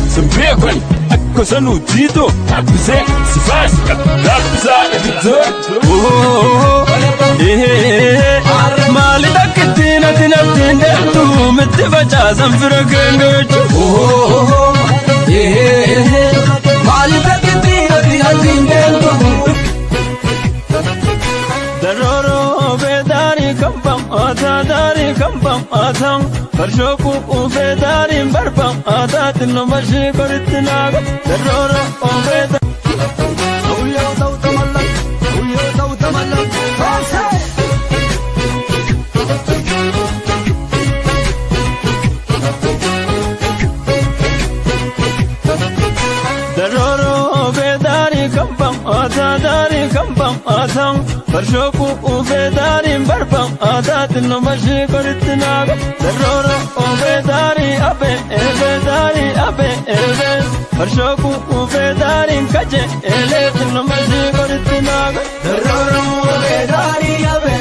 Sembrequan Cosa nudito Abse Sifas Rapsa Mali takitina tina tina tu mittifacha sanfira gengochu Mali takitina tina tina tu Daroro bedari kampam atadari kampam atang Farshoku bedari barbam atatin mashi koritnaga Daroro bedari Uyo tautamalla Daroro bedari kampam atadari kampam atang Farshoku bedari barbam atatin mashi koritnaga Daroro bedari abe Farshoku bedari kaje eletin mashi koritnaga Daroro bedari abe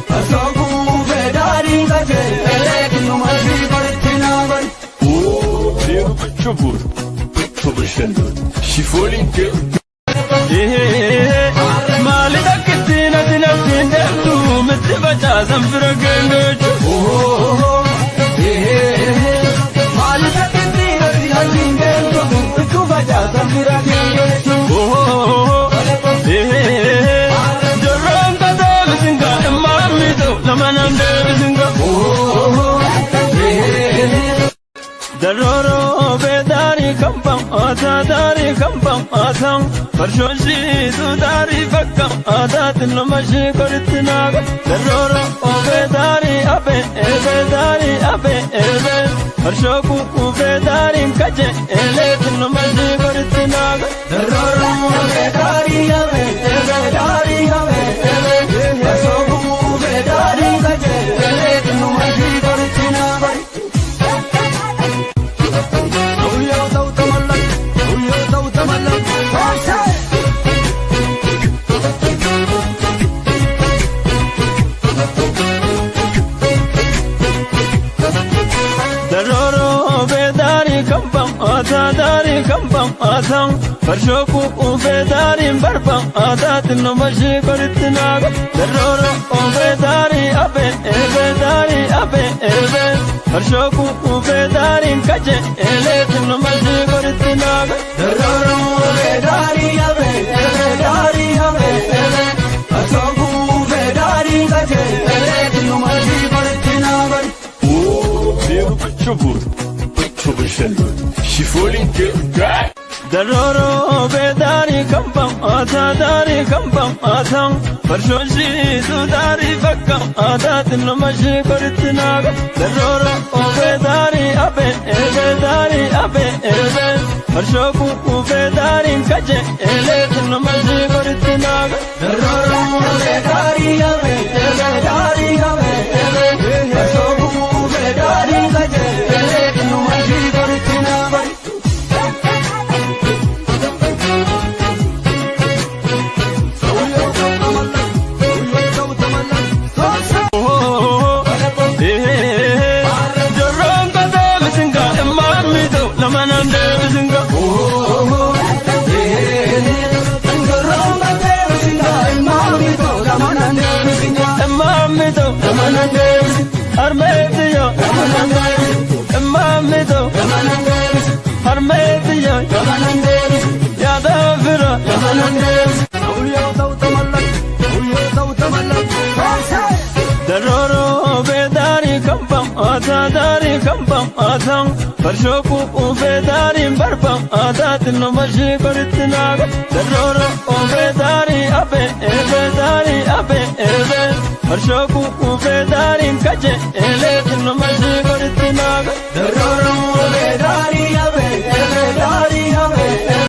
Farshoku bedari kaje eletin mashi koritnaga Çubur Çubuşendu Şifolinke Mali takitina tina tina tu mittifacha sanfira gengochu Mali takitina tina tina tu mittifacha sanfira gengochu Jorron kada bisinga emamido lamanande bisinga Daroro bedari kampam atadari kampam atang Farshoshi sudari bakam atatin mashi koritnaga Daroro bedari abe Farshoku bedari kaje eletin mashi koritnaga Daroro bedari abe Farshoku bedari kaje eletin mashi koritnaga Daroro bedari kampam atadari kampam atang Farshoku bedari barbam atatin mashi koritnaga Daroro bedari abe Farshoku bedari kaje eletin mashi koritnaga Daroro bedari abe Farshoku bedari kaje eletin mashi koritnaga Çubur Çubuşendu Şifolinke Daroro bedari kampam atadari kampam atang Farshoshi sudari bakam atatin mashi koritnaga Daroro bedari abe Farshoku bedari kaje eletin mashi koritnaga Daroro bedari abe Farshoku bedari kaje eletin mashi koritnaga Daroro bedari kampam atadari kampam atang Farshoku bedari barbam atatin mashi koritnaga Daroro bedari abe Farshoku bedari kaje eletin mashi koritnaga Daroro bedari abe